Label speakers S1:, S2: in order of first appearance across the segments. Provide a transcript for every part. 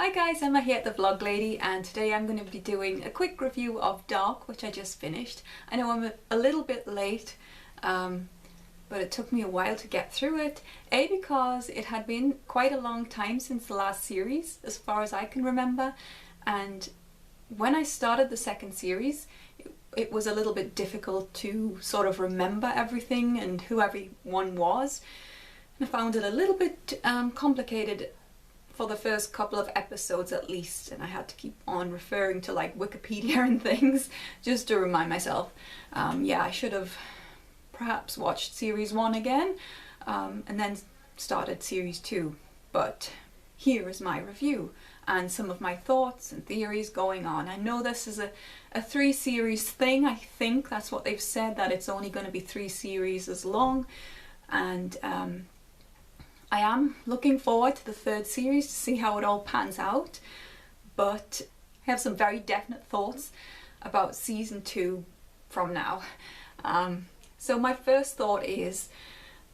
S1: Hi guys, Emma here at the Vlog Lady, and today I'm going to be doing a quick review of Dark, which I just finished. I know I'm a little bit late, but it took me a while to get through it. A, because it had been quite a long time since the last series, as far as I can remember, and when I started the second series, it was a little bit difficult to sort of remember everything and who everyone was. I found it a little bit complicated for the first couple of episodes at least, and I had to keep on referring to like Wikipedia and things just to remind myself. Yeah, I should have perhaps watched series 1 again and then started series 2, but here is my review and some of my thoughts and theories going on. I know this is a 3-series thing. I think that's what they've said, that it's only going to be 3 series as long, and I am looking forward to the 3rd series to see how it all pans out, but I have some very definite thoughts about season 2 from now. So my first thought is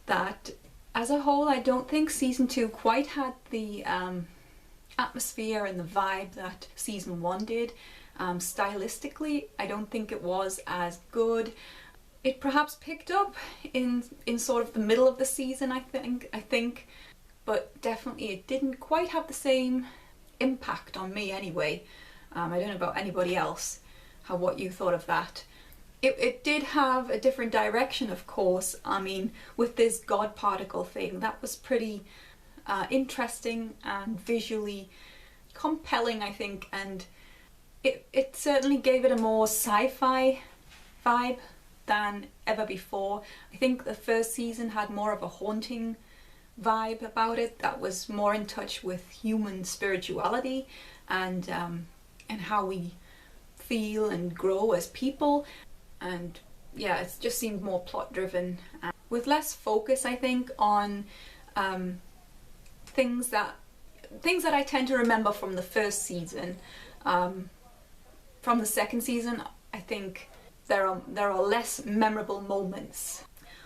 S1: that as a whole, I don't think season 2 quite had the atmosphere and the vibe that season 1 did. Stylistically, I don't think it was as good. It perhaps picked up in sort of the middle of the season, I think, but definitely it didn't quite have the same impact on me anyway. I don't know about anybody else, what you thought of that. It did have a different direction, of course. I mean, with this God particle thing, that was pretty interesting and visually compelling, I think, and it certainly gave it a more sci-fi vibe than ever before. I think the first season had more of a haunting vibe about it that was more in touch with human spirituality and how we feel and grow as people, and yeah, it just seemed more plot driven with less focus, I think, on things that I tend to remember from the first season. From the second season, I think there are less memorable moments.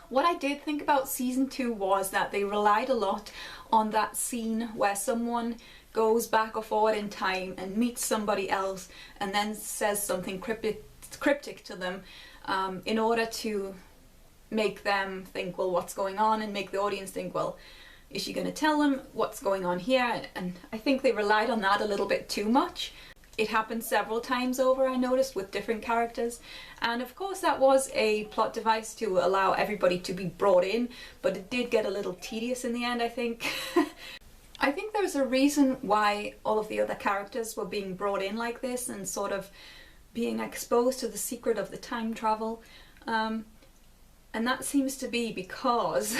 S1: What I did think about season 2 was that they relied a lot on that scene where someone goes back or forward in time and meets somebody else and then says something cryptic to them in order to make them think, well, what's going on, and make the audience think, well, is she going to tell them what's going on here? And I think they relied on that a little bit too much. It happened several times over, I noticed, with different characters, and of course that was a plot device to allow everybody to be brought in, but it did get a little tedious in the end, I think. I think there's a reason why all of the other characters were being brought in like this and sort of being exposed to the secret of the time travel, and that seems to be because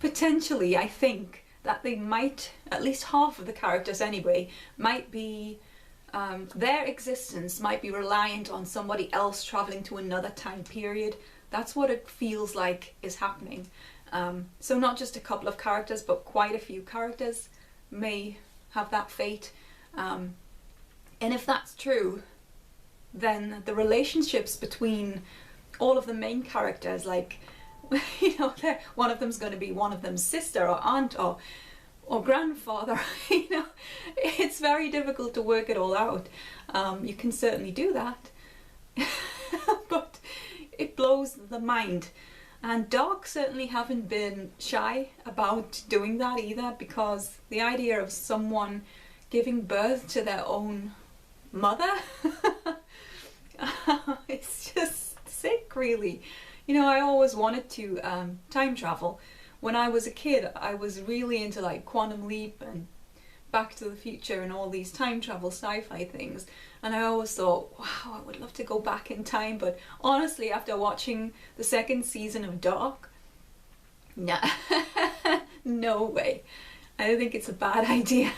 S1: potentially, I think that they might, at least half of the characters anyway, might be their existence might be reliant on somebody else traveling to another time period. That's what it feels like is happening. So not just a couple of characters, but quite a few characters may have that fate. And if that's true, then the relationships between all of the main characters, like, you know, one of them's going to be one of them's sister or aunt or grandfather, you know, it's very difficult to work it all out. You can certainly do that, but it blows the mind. And Dark certainly haven't been shy about doing that either, because the idea of someone giving birth to their own mother, it's just sick, really. You know, I always wanted to time travel. When I was a kid, I was really into like Quantum Leap and Back to the Future and all these time travel sci-fi things, and I always thought, wow, I would love to go back in time. But honestly, after watching the 2nd season of Dark, nah, no way. I don't think it's a bad idea.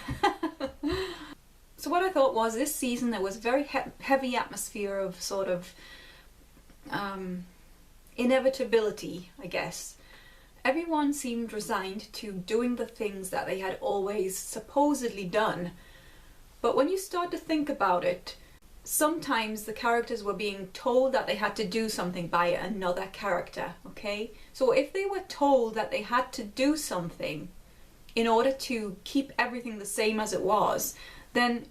S1: So what I thought was, this season there was a very heavy atmosphere of sort of inevitability, I guess. Everyone seemed resigned to doing the things that they had always supposedly done. But when you start to think about it, sometimes the characters were being told that they had to do something by another character, okay? So if they were told that they had to do something in order to keep everything the same as it was, then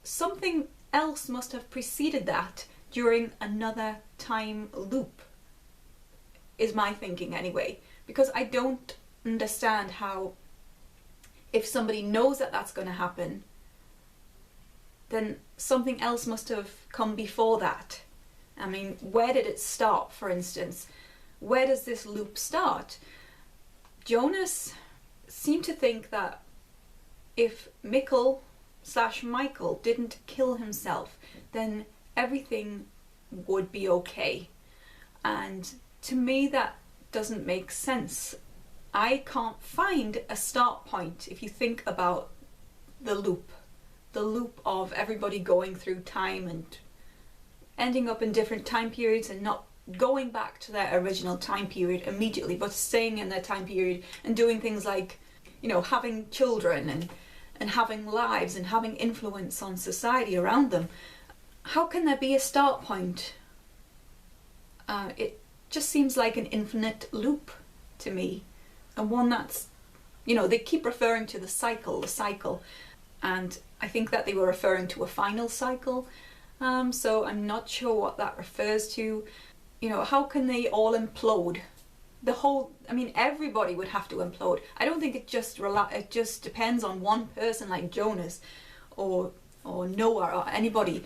S1: something else must have preceded that during another time loop, is my thinking anyway. Because I don't understand how, if somebody knows that that's going to happen, then something else must have come before that. I mean, where did it start, for instance? Where does this loop start? Jonas seemed to think that if Mikkel/Michael didn't kill himself, then everything would be okay. And to me, that doesn't make sense. I can't find a start point if you think about the loop of everybody going through time and ending up in different time periods and not going back to their original time period immediately, but staying in their time period and doing things like, you know, having children and having lives and having influence on society around them. How can there be a start point? It just seems like an infinite loop to me, and one that's, you know, they keep referring to the cycle, and I think that they were referring to a final cycle, so I'm not sure what that refers to. You know, how can they all implode? I mean, everybody would have to implode. I don't think it just depends on one person like Jonas or Noah or anybody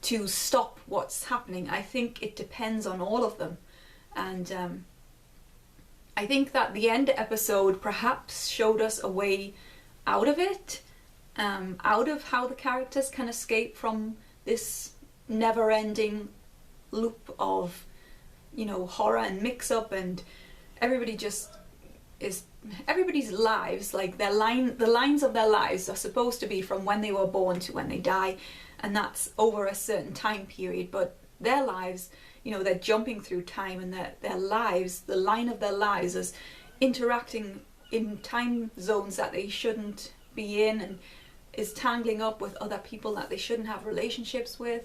S1: to stop what's happening. I think it depends on all of them. And I think that the end episode perhaps showed us a way out of it, out of how the characters can escape from this never-ending loop of, you know, horror and mix-up, and everybody's lives, like the lines of their lives are supposed to be from when they were born to when they die, and that's over a certain time period, but their lives, you know, they're jumping through time, and their lives, the line of their lives is interacting in time zones that they shouldn't be in, and is tangling up with other people that they shouldn't have relationships with,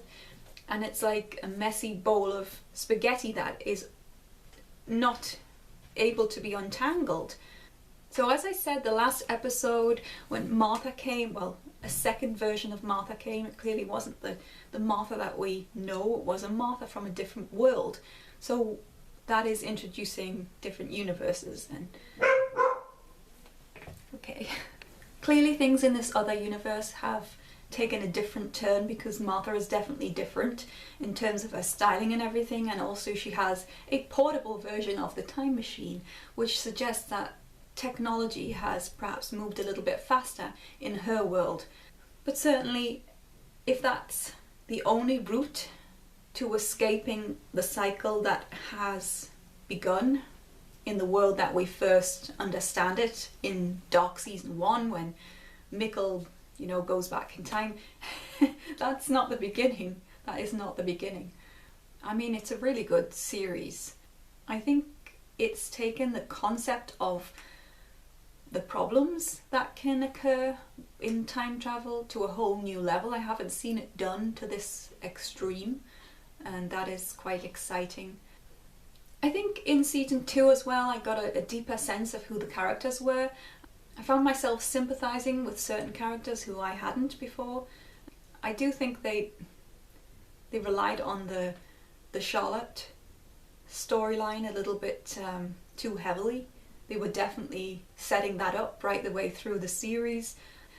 S1: and it's like a messy bowl of spaghetti that is not able to be untangled. So as I said, the last episode, when Martha came, well, a second version of Martha came. It clearly wasn't the Martha that we know. It was a Martha from a different world. So that is introducing different universes. And okay, clearly things in this other universe have taken a different turn, because Martha is definitely different in terms of her styling and everything, and also she has a portable version of the time machine, which suggests that technology has perhaps moved a little bit faster in her world. But certainly, if that's the only route to escaping the cycle that has begun in the world that we first understand it in Dark Season 1, when Mikkel, you know, goes back in time, that's not the beginning. That is not the beginning. I mean, it's a really good series. I think it's taken the concept of the problems that can occur in time travel to a whole new level. I haven't seen it done to this extreme, and that is quite exciting. I think in season 2 as well, I got a deeper sense of who the characters were. I found myself sympathising with certain characters who I hadn't before. I do think they relied on the Charlotte storyline a little bit too heavily. They were definitely setting that up right the way through the series.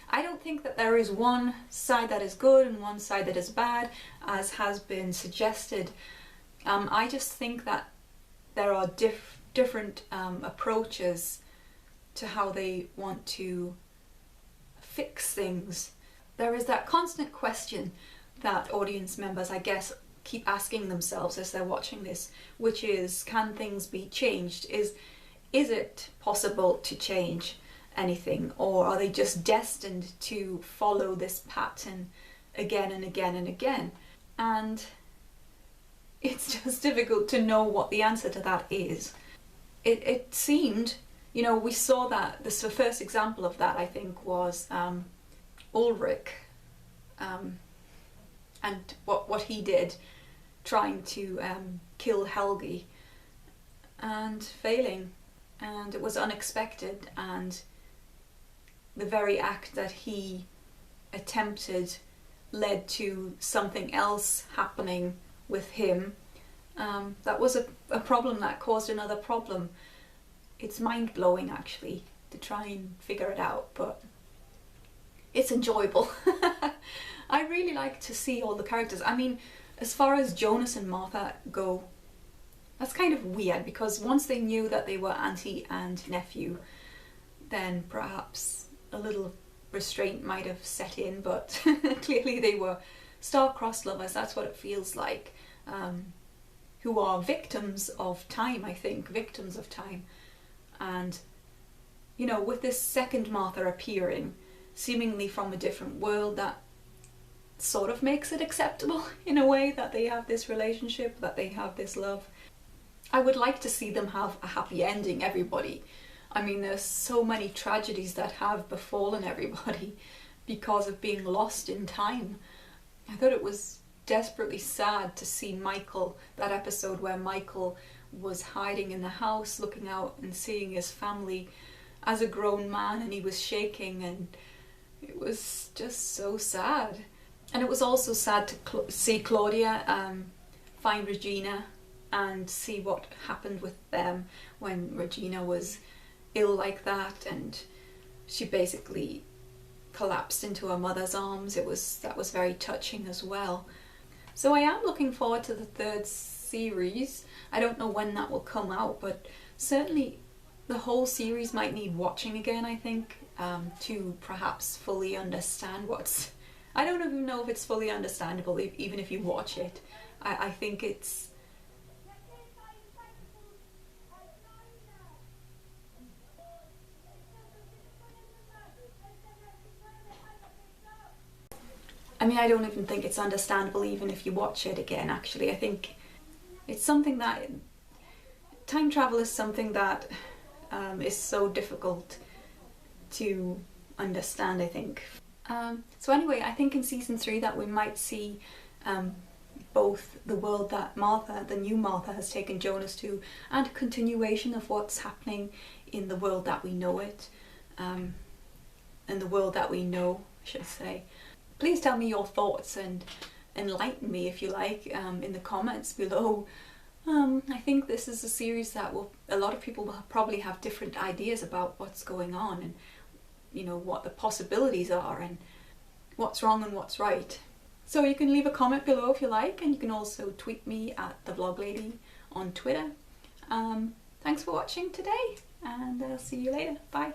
S1: I don't think that there is one side that is good and one side that is bad, as has been suggested. I just think that there are different approaches to how they want to fix things. There is that constant question that audience members, I guess, keep asking themselves as they're watching this, which is, can things be changed? Is it possible to change anything, or are they just destined to follow this pattern again and again and again? And it's just difficult to know what the answer to that is. It seemed, you know, we saw that the first example of that, I think, was Ulrich, and what he did, trying to kill Helgi and failing. And it was unexpected, and the very act that he attempted led to something else happening with him. That was a problem that caused another problem. It's mind-blowing actually to try and figure it out, but it's enjoyable. I really like to see all the characters. I mean, as far as Jonas and Martha go, that's kind of weird, because once they knew that they were auntie and nephew, then perhaps a little restraint might have set in, but clearly they were star-crossed lovers. That's what it feels like, who are victims of time, I think, victims of time. And, you know, with this second Martha appearing, seemingly from a different world, that sort of makes it acceptable in a way that they have this relationship, that they have this love. I would like to see them have a happy ending, everybody. I mean, there's so many tragedies that have befallen everybody because of being lost in time. I thought it was desperately sad to see Michael, that episode where Michael was hiding in the house looking out and seeing his family as a grown man, and he was shaking, and it was just so sad. And it was also sad to see Claudia find Regina and see what happened with them when Regina was ill like that, and she basically collapsed into her mother's arms. That was very touching as well. So I am looking forward to the third series. I don't know when that will come out, but certainly the whole series might need watching again, I think, to perhaps fully understand what's... I don't even know if it's fully understandable even if you watch it. I think it's... I mean, I don't even think it's understandable even if you watch it again, actually. I think it's something that... Time travel is something that is so difficult to understand, I think. So anyway, I think in season 3 that we might see both the world that Martha, the new Martha, has taken Jonas to, and a continuation of what's happening in the world that we know it, and the world that we know, I should say. Please tell me your thoughts and enlighten me, if you like, in the comments below. I think this is a series that a lot of people will probably have different ideas about what's going on, and you know, what the possibilities are and what's wrong and what's right. So you can leave a comment below if you like, and you can also tweet me at the Vlog Lady on Twitter. Thanks for watching today, and I'll see you later. Bye.